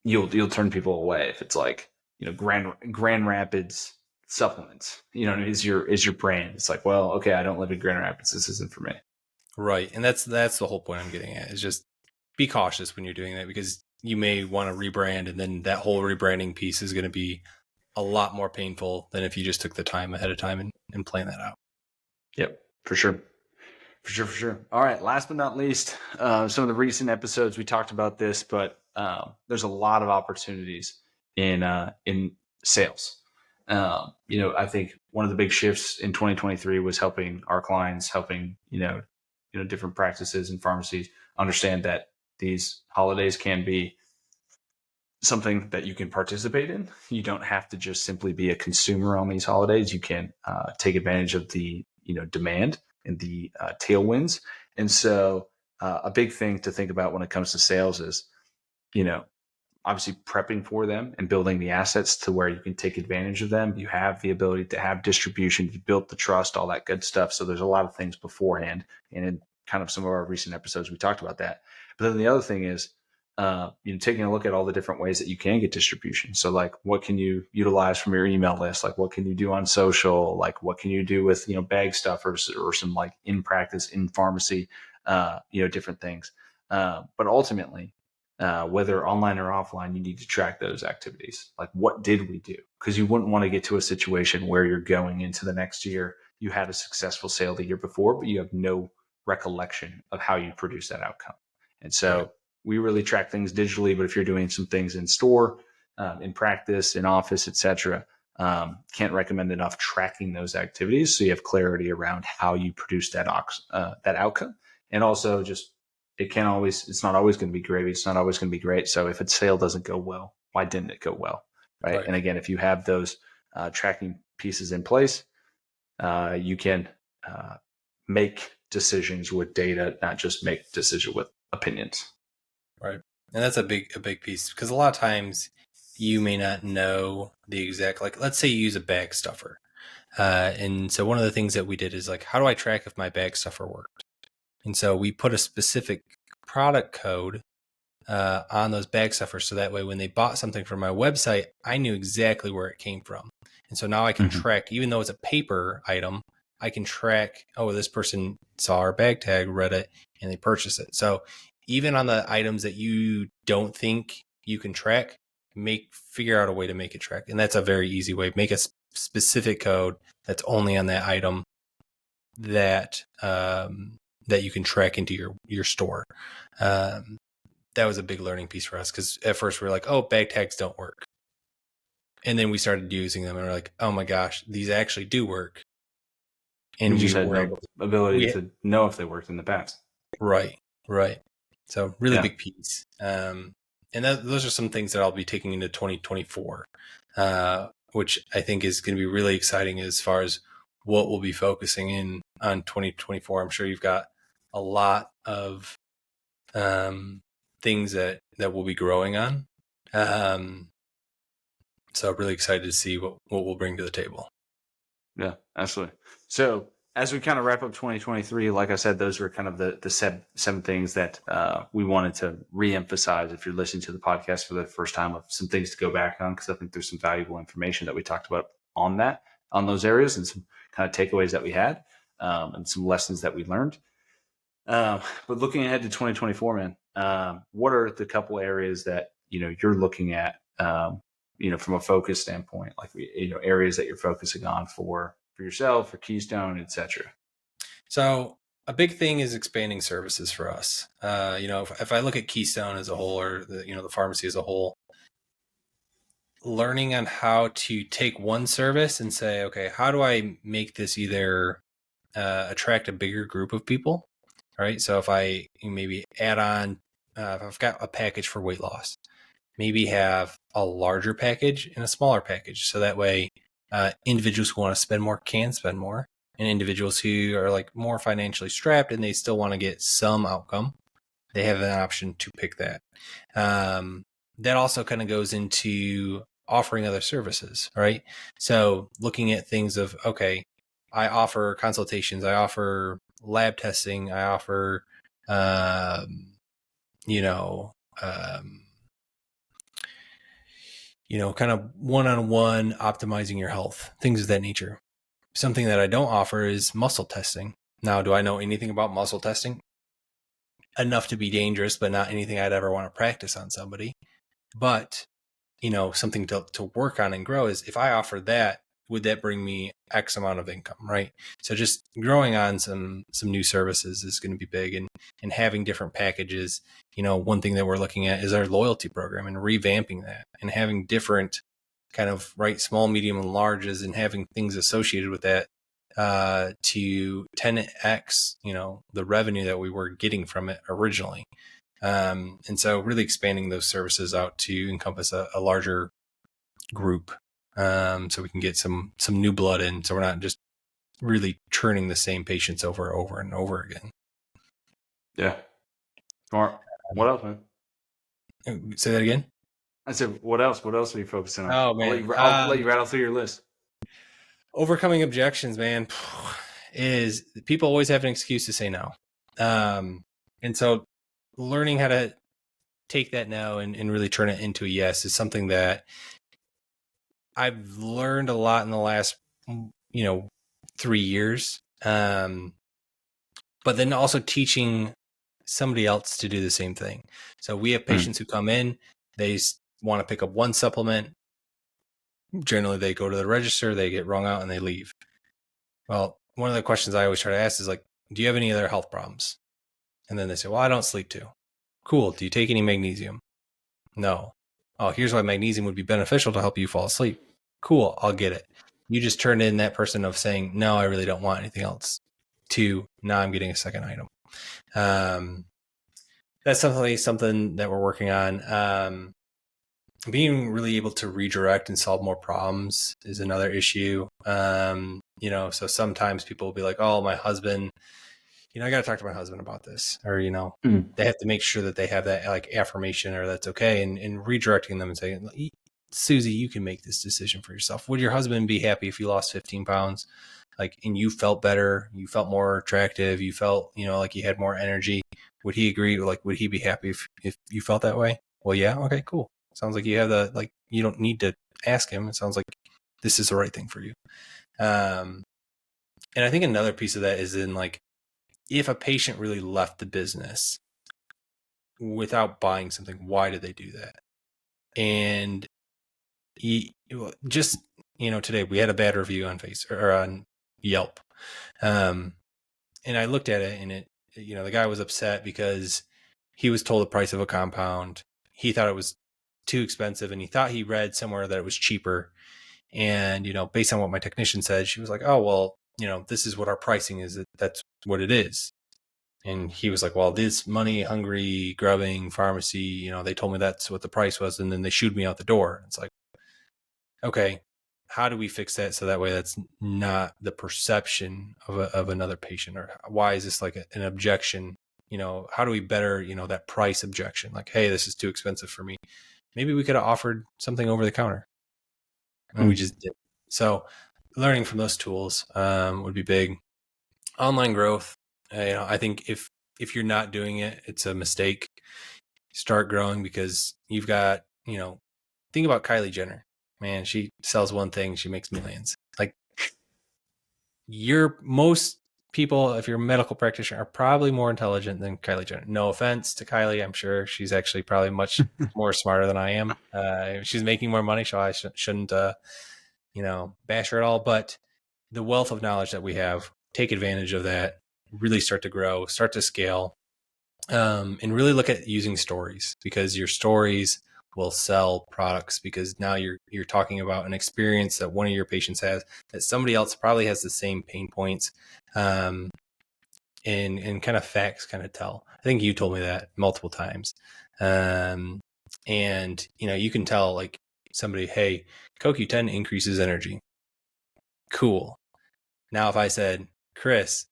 you'll turn people away if it's like, Grand Rapids supplements, is your brand. It's like, well, okay, I don't live in Grand Rapids, this isn't for me. Right. And that's the whole point I'm getting at, is just be cautious when you're doing that, because you may want to rebrand, and then that whole rebranding piece is going to be a lot more painful than if you just took the time ahead of time and plan that out. Yep, for sure. All right. Last but not least, some of the recent episodes we talked about this, but there's a lot of opportunities in sales. I think one of the big shifts in 2023 was helping our clients, different practices and pharmacies understand that these holidays can be something that you can participate in. You don't have to just simply be a consumer on these holidays. You can take advantage of the demand and the tailwinds. And so a big thing to think about when it comes to sales is, obviously prepping for them and building the assets to where you can take advantage of them. You have the ability to have distribution, you built the trust, all that good stuff. So there's a lot of things beforehand. And in kind of some of our recent episodes, we talked about that. But then the other thing is, taking a look at all the different ways that you can get distribution. So like, what can you utilize from your email list? Like, what can you do on social? Like, what can you do with, bag stuffers or some like in practice in pharmacy, different things. But ultimately, whether online or offline, you need to track those activities. Like, what did we do? Because you wouldn't want to get to a situation where you're going into the next year, you had a successful sale the year before, but you have no recollection of how you produced that outcome. And so Right. we really track things digitally, but if you're doing some things in store, in practice, in office, etc., can't recommend enough tracking those activities so you have clarity around how you produce that outcome. And also just it's not always going to be gravy. It's not always going to be great. So if a sale doesn't go well, why didn't it go well? Right. And again, if you have those tracking pieces in place, you can make decisions with data, not just make decisions with opinions. Right. And that's a big piece, because a lot of times you may not know the exact, like, let's say you use a bag stuffer. And so one of the things that we did is like, how do I track if my bag stuffer worked? And so we put a specific product code on those bag stuffers. So that way, when they bought something from my website, I knew exactly where it came from. And so now I can track, even though it's a paper item, I can track, oh, this person saw our bag tag, read it, and they purchased it. So even on the items that you don't think you can track, figure out a way to make it track. And that's a very easy way. Make a specific code that's only on that item that that you can track into your store. That was a big learning piece for us, because at first we were like, oh, bag tags don't work. And then we started using them and we're like, oh my gosh, these actually do work. And we just had no ability to know if they worked in the past. Right. So really big piece. And those are some things that I'll be taking into 2024, which I think is going to be really exciting as far as what we'll be focusing in on 2024. I'm sure you've got a lot of things that we'll be growing on. So really excited to see what we'll bring to the table. Yeah, absolutely. So as we kind of wrap up 2023, like I said, those were kind of the seven things that we wanted to reemphasize if you're listening to the podcast for the first time, of some things to go back on, because I think there's some valuable information that we talked about on those areas, and some kind of takeaways that we had, and some lessons that we learned. But looking ahead to 2024, man, what are the couple areas that you're looking at, from a focus standpoint, like areas that you're focusing on for yourself, for Keystone, etc.? So a big thing is expanding services for us. If I look at Keystone as a whole, or the pharmacy as a whole, learning on how to take one service and say, okay, how do I make this either attract a bigger group of people? Right. So if I maybe add on, if I've got a package for weight loss, maybe have a larger package and a smaller package. So that way, individuals who want to spend more can spend more, and individuals who are like more financially strapped and they still want to get some outcome, they have an option to pick that. That also kind of goes into offering other services, right? So looking at things of, okay, I offer consultations, I offer lab testing, I offer, kind of one-on-one optimizing your health, things of that nature. Something that I don't offer is muscle testing. Now, do I know anything about muscle testing? Enough to be dangerous, but not anything I'd ever want to practice on somebody. But, something to work on and grow is, if I offer that, would that bring me X amount of income, right? So just growing on some new services is going to be big, and having different packages. One thing that we're looking at is our loyalty program, and revamping that, and having different kind of small, medium, and larges, and having things associated with that to 10x, the revenue that we were getting from it originally. And so really expanding those services out to encompass a larger group, so we can get some new blood in, so we're not just really churning the same patients over and over again. Yeah. Smart. What else, man? Say that again? I said, what else? What else are you focusing on? Oh, man. I'll let you rattle through your list. Overcoming objections, man, is people always have an excuse to say no. And so learning how to take that no and really turn it into a yes is something that I've learned a lot in the last, 3 years. But then also teaching somebody else to do the same thing. So we have patients who come in, they want to pick up one supplement. Generally, they go to the register, they get wrung out, and they leave. Well, one of the questions I always try to ask is like, do you have any other health problems? And then they say, well, I don't sleep too. Cool. Do you take any magnesium? No. Oh, here's why magnesium would be beneficial to help you fall asleep. Cool. I'll get it. You just turned in that person of saying, no, I really don't want anything else, to now I'm getting a second item. That's something that we're working on. Being really able to redirect and solve more problems is another issue. So sometimes people will be like, oh, my husband, I got to talk to my husband about this, or, they have to make sure that they have that like affirmation or that's okay. And redirecting them and saying, Susie, you can make this decision for yourself. Would your husband be happy if you lost 15 pounds? And you felt better, you felt more attractive, you felt, like you had more energy. Would he agree? Would he be happy if you felt that way? Well, yeah. Okay, cool. Sounds like you have you don't need to ask him. It sounds like this is the right thing for you. And I think another piece of that is in if a patient really left the business without buying something, why did they do that? And today we had a bad review on on Yelp. And I looked at it and the guy was upset because he was told the price of a compound. He thought it was too expensive and he thought he read somewhere that it was cheaper. And, based on what my technician said, she was like, oh, well, this is what our pricing is. That's what it is. And he was like, well, this money hungry, grubbing pharmacy, they told me that's what the price was. And then they shooed me out the door. It's like, okay, how do we fix that? So that way that's not the perception of another patient, or why is this an objection? How do we better, that price objection? Hey, this is too expensive for me. Maybe we could have offered something over the counter and we just did. So learning from those tools would be big. Online growth. I think if you're not doing it, it's a mistake. Start growing, because you've got, think about Kylie Jenner. Man, she sells one thing, she makes millions. Most people, if you're a medical practitioner, are probably more intelligent than Kylie Jenner. No offense to Kylie. I'm sure she's actually probably much more smarter than I am. She's making more money, so I shouldn't, bash her at all. But the wealth of knowledge that we have, take advantage of that, really start to grow, start to scale, and really look at using stories, because your stories will sell products, because now you're talking about an experience that one of your patients has that somebody else probably has the same pain points, and kind of facts kind of tell. I think you told me that multiple times. And you can tell somebody, hey, CoQ10 increases energy. Cool. Now if I said, Chris,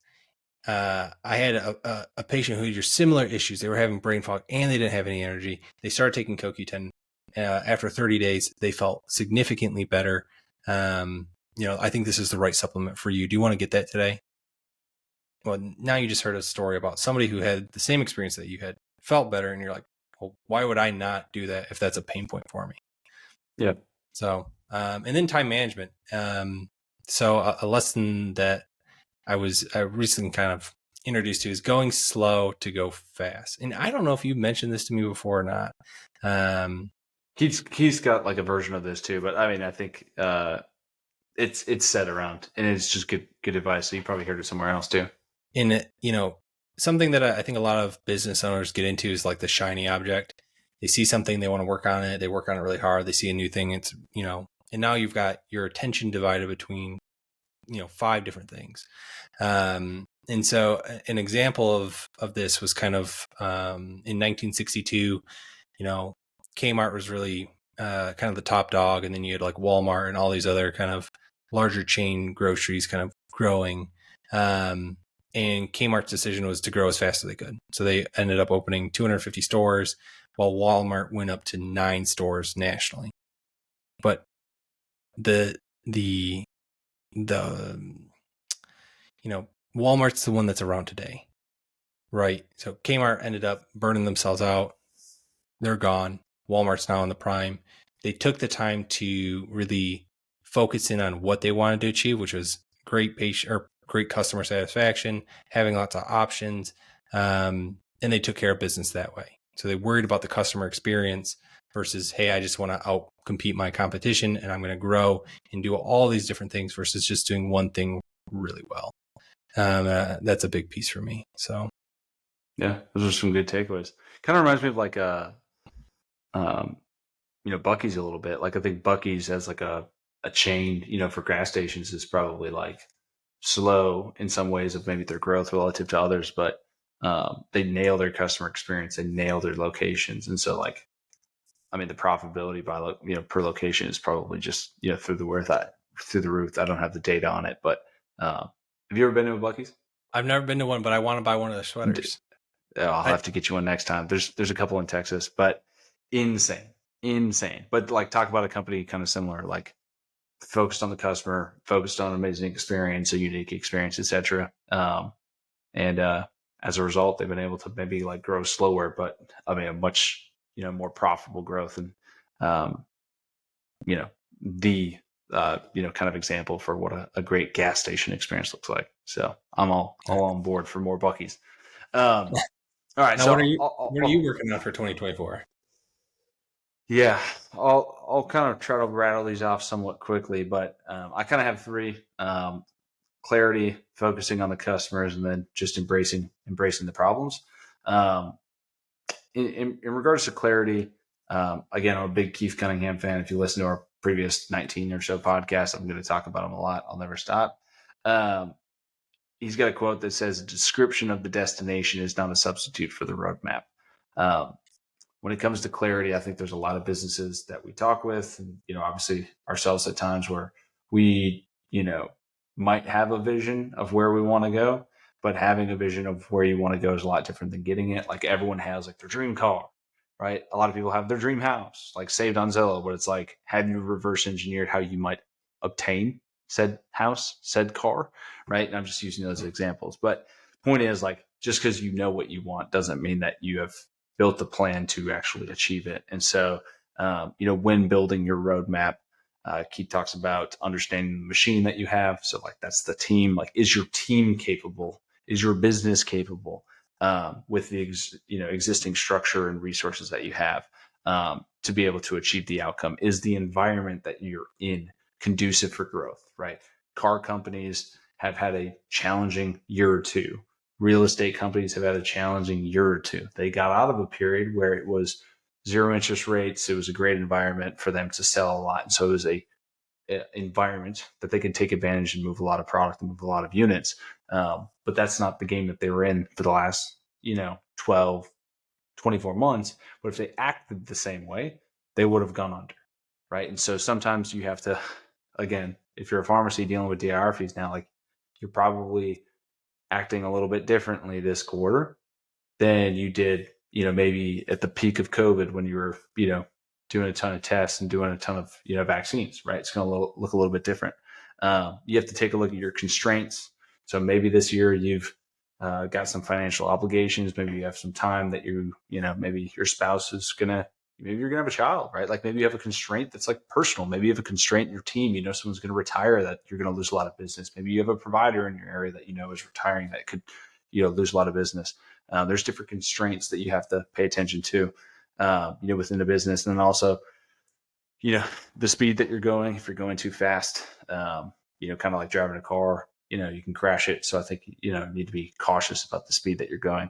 I had a patient who had similar issues. They were having brain fog and they didn't have any energy. They started taking CoQ10. After 30 days, they felt significantly better. I think this is the right supplement for you. Do you want to get that today? Well, now you just heard a story about somebody who had the same experience that you had, felt better, and you're like, well, why would I not do that if that's a pain point for me? Yeah. So, and then time management. So a lesson that I recently kind of introduced to is going slow to go fast. And I don't know if you mentioned this to me before or not. He's got a version of this too, but I mean, I think it's set around, and it's just good advice. So you probably heard it somewhere else too. And something that I think a lot of business owners get into is the shiny object. They see something, they want to work on it. They work on it really hard. They see a new thing. It's and now you've got your attention divided between 5 different things. And so an example of this was kind of in 1962, Kmart was really kind of the top dog. And then you had Walmart and all these other kind of larger chain groceries kind of growing. And Kmart's decision was to grow as fast as they could. So they ended up opening 250 stores, while Walmart went up to 9 stores nationally. But Walmart's the one that's around today, right? So Kmart ended up burning themselves out. they're gone. Walmart's now in the prime. They took the time to really focus in on what they wanted to achieve, which was great patient or great customer satisfaction, having lots of options, and they took care of business that way. So they worried about the customer experience versus, hey, I just want to out compete my competition and I'm going to grow and do all these different things versus just doing one thing really well. That's a big piece for me. So yeah, those are some good takeaways. Kind of reminds me of like Bucky's a little bit. Like I think Bucky's as like a chain, for gas stations is probably like slow in some ways of maybe their growth relative to others, but they nail their customer experience, they nail their locations, and so like I mean the profitability by per location is probably just through the roof. I don't have the data on it, but have you ever been to a Bucky's? I've never been to one, but I want to buy one of the sweaters. I'll have to get you one next time. There's a couple in Texas, but insane. But like talk about a company kind of similar, like focused on the customer, focused on amazing experience, a unique experience, etc. And as a result, they've been able to maybe like grow slower, but I mean a much more profitable growth, and the kind of example for what a great gas station experience looks like. So I'm all on board for more Bucky's. All right. Now, So what are you working on for 2024? Yeah, I'll kind of try to rattle these off somewhat quickly, but I kind of have three: clarity, focusing on the customers, and then just embracing the problems. Um, in regards to clarity, again, I'm a big Keith Cunningham fan. If you listen to our previous 19 or so podcasts, I'm going to talk about him a lot. I'll never stop. He's got a quote that says, "A description of the destination is not a substitute for the roadmap." When it comes to clarity, I think there's a lot of businesses that we talk with, and obviously ourselves at times where we might have a vision of where we want to go, but having a vision of where you want to go is a lot different than getting it. Like everyone has like their dream car, right? A lot of people have their dream house, like saved on Zillow, but it's like, have you reverse engineered how you might obtain said house, said car, right? And I'm just using those examples, but point is, like, just because you know what you want doesn't mean that you have built the plan to actually achieve it. And so, when building your roadmap, Keith talks about understanding the machine that you have. So like, that's the team. Like, is your team capable? Is your business capable with the existing structure and resources that you have to be able to achieve the outcome? Is the environment that you're in conducive for growth, right? Car companies have had a challenging year or two. Real estate companies have had a challenging year or two. They got out of a period where it was zero interest rates. It was a great environment for them to sell a lot. And so it was a environment that they could take advantage and move a lot of product and move a lot of units. But that's not the game that they were in for the last, 12, 24 months. But if they acted the same way, they would have gone under, right? And so sometimes you have to, again, if you're a pharmacy dealing with DIR fees now, like you're probably acting a little bit differently this quarter than you did, maybe at the peak of COVID when you were, doing a ton of tests and doing a ton of, vaccines, right? It's going to look a little bit different. You have to take a look at your constraints. So maybe this year you've got some financial obligations. Maybe you have some time that maybe your spouse is maybe you're going to have a child, right? Like maybe you have a constraint that's like personal. Maybe you have a constraint in your team. Someone's going to retire that you're going to lose a lot of business. Maybe you have a provider in your area that is retiring that could, lose a lot of business. There's different constraints that you have to pay attention to, within the business. And then also, the speed that you're going, if you're going too fast, kind of like driving a car, you can crash it. So I think, need to be cautious about the speed that you're going.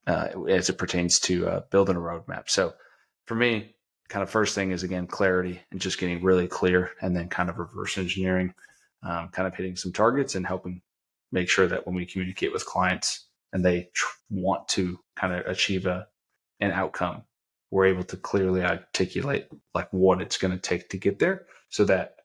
As it pertains to building a roadmap. So for me, kind of first thing is, again, clarity and just getting really clear, and then kind of reverse engineering, kind of hitting some targets and helping make sure that when we communicate with clients and they want to kind of achieve an outcome, we're able to clearly articulate like what it's going to take to get there, so that,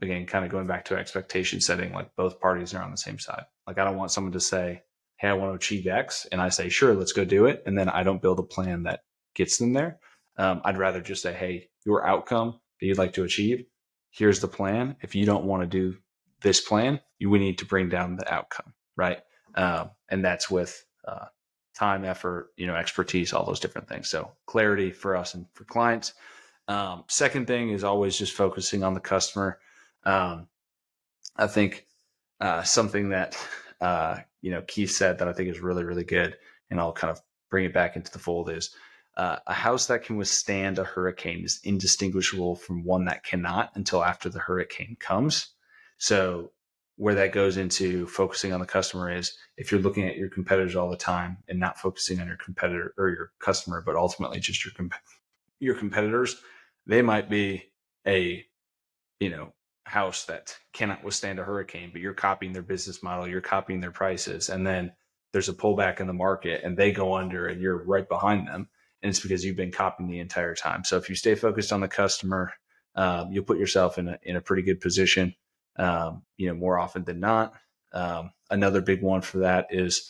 again, kind of going back to expectation setting, like both parties are on the same side. Like I don't want someone to say, hey, I want to achieve X, and I say, sure, let's go do it. And then I don't build a plan that gets them there. I'd rather just say, hey, your outcome that you'd like to achieve, here's the plan. If you don't want to do this plan, we need to bring down the outcome, right? And that's with time, effort, expertise, all those different things. So clarity for us and for clients. Second thing is always just focusing on the customer. I think something that Keith said that I think is really, really good, and I'll kind of bring it back into the fold, is a house that can withstand a hurricane is indistinguishable from one that cannot until after the hurricane comes. So where that goes into focusing on the customer is, if you're looking at your competitors all the time and not focusing on your competitor or your customer, but ultimately just your competitors, they might be a house that cannot withstand a hurricane, but you're copying their business model, you're copying their prices, and then there's a pullback in the market and they go under and you're right behind them, and it's because you've been copying the entire time. So if you stay focused on the customer, you'll put yourself in a pretty good position, more often than not. Another big one for that is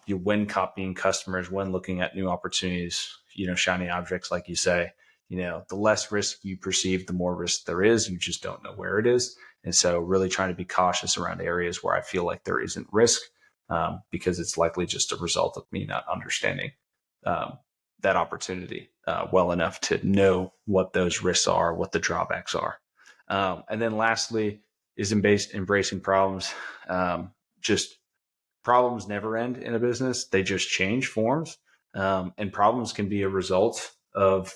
when copying customers, when looking at new opportunities, shiny objects, like you say, the less risk you perceive, the more risk there is. You just don't know where it is. And so really trying to be cautious around areas where I feel like there isn't risk, because it's likely just a result of me not understanding that opportunity well enough to know what those risks are, what the drawbacks are. And then lastly is embracing problems. Just problems never end in a business. They just change forms. And problems can be a result of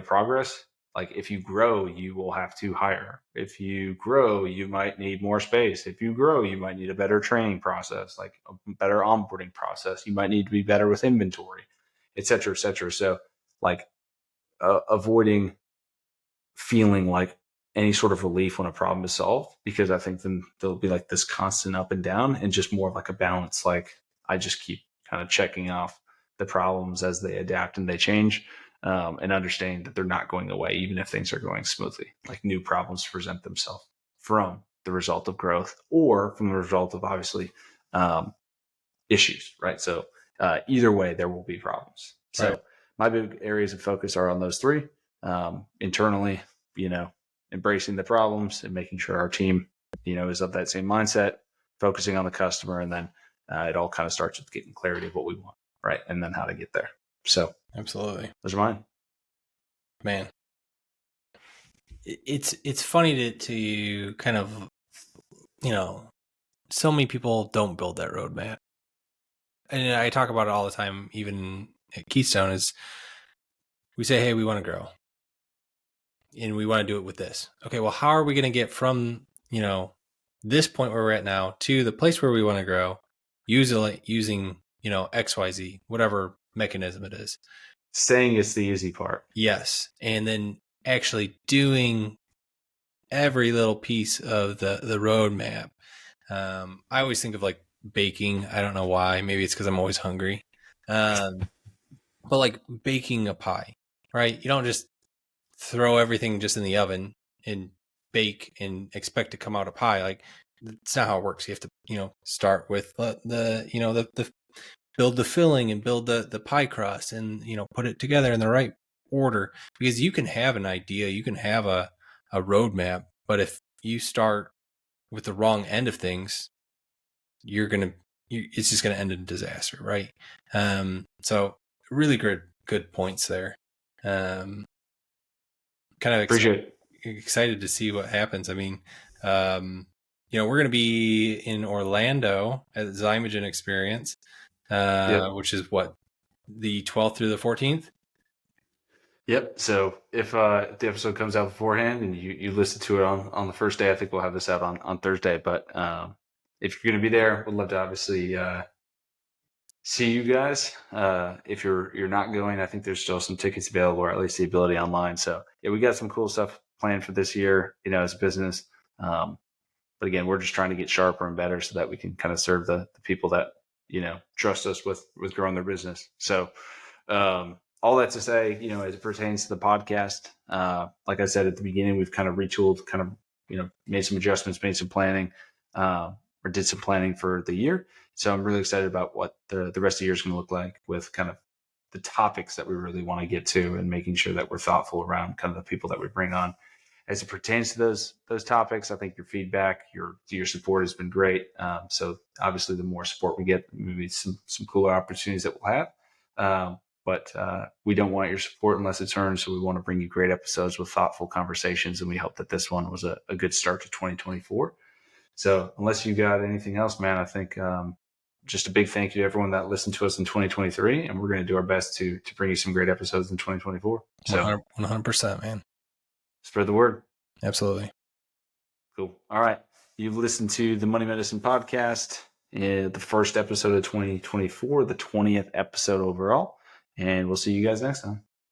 progress. Like if you grow, you will have to hire. If you grow, you might need more space. If you grow, you might need a better training process, like a better onboarding process. You might need to be better with inventory, et cetera, et cetera. So like avoiding feeling like any sort of relief when a problem is solved, because I think then there'll be like this constant up and down, and just more of like a balance. Like I just keep kind of checking off the problems as they adapt and they change. And understanding that they're not going away, even if things are going smoothly. Like new problems present themselves from the result of growth or from the result of obviously issues, right? So either way, there will be problems. So Right. my big areas of focus are on those three. Internally, embracing the problems and making sure our team, is of that same mindset, focusing on the customer, and then it all kind of starts with getting clarity of what we want, right? And then how to get there. So Absolutely. those are mine. Man, it's funny to kind of, so many people don't build that roadmap. And I talk about it all the time, even at Keystone, is we say, hey, we want to grow and we want to do it with this. Okay, well, how are we going to get from, this point where we're at now to the place where we want to grow using, XYZ, whatever mechanism it is. Saying it's the easy part. Yes. And then actually doing every little piece of the roadmap. I always think of like baking. I don't know why. Maybe it's because I'm always hungry. But like baking a pie, right? You don't just throw everything just in the oven and bake and expect to come out a pie. Like it's not how it works. You have to, start with the build the filling and build the pie crust and, put it together in the right order, because you can have an idea, you can have a roadmap, but if you start with the wrong end of things, it's just going to end in disaster. Right. So really good points there. Kind of excited to see what happens. I mean, we're going to be in Orlando at the Zymogen Experience, which is what, the 12th through the 14th. Yep. So if the episode comes out beforehand and you listen to it on the first day, I think we'll have this out on Thursday. But if you're going to be there, we'd love to obviously see you guys. If you're not going, I think there's still some tickets available, or at least the ability online. So yeah, we got some cool stuff planned for this year, as a business. But again, we're just trying to get sharper and better so that we can kind of serve the people that trust us with growing their business. So all that to say, as it pertains to the podcast, like I said at the beginning, we've kind of retooled, kind of, made some adjustments, made some planning, or did some planning for the year. So I'm really excited about what the rest of the year is going to look like, with kind of the topics that we really want to get to, and making sure that we're thoughtful around kind of the people that we bring on. as it pertains to those topics. I think your feedback, your support has been great. So obviously, the more support we get, maybe some cooler opportunities that we'll have. But we don't want your support unless it's earned. So we want to bring you great episodes with thoughtful conversations, and we hope that this one was a good start to 2024. So unless you got anything else, man, I think just a big thank you to everyone that listened to us in 2023, and we're going to do our best to bring you some great episodes in 2024. So 100%, man. Spread the word. Absolutely. Cool. All right. You've listened to the Money Medicine Podcast, the first episode of 2024, the 20th episode overall, and we'll see you guys next time.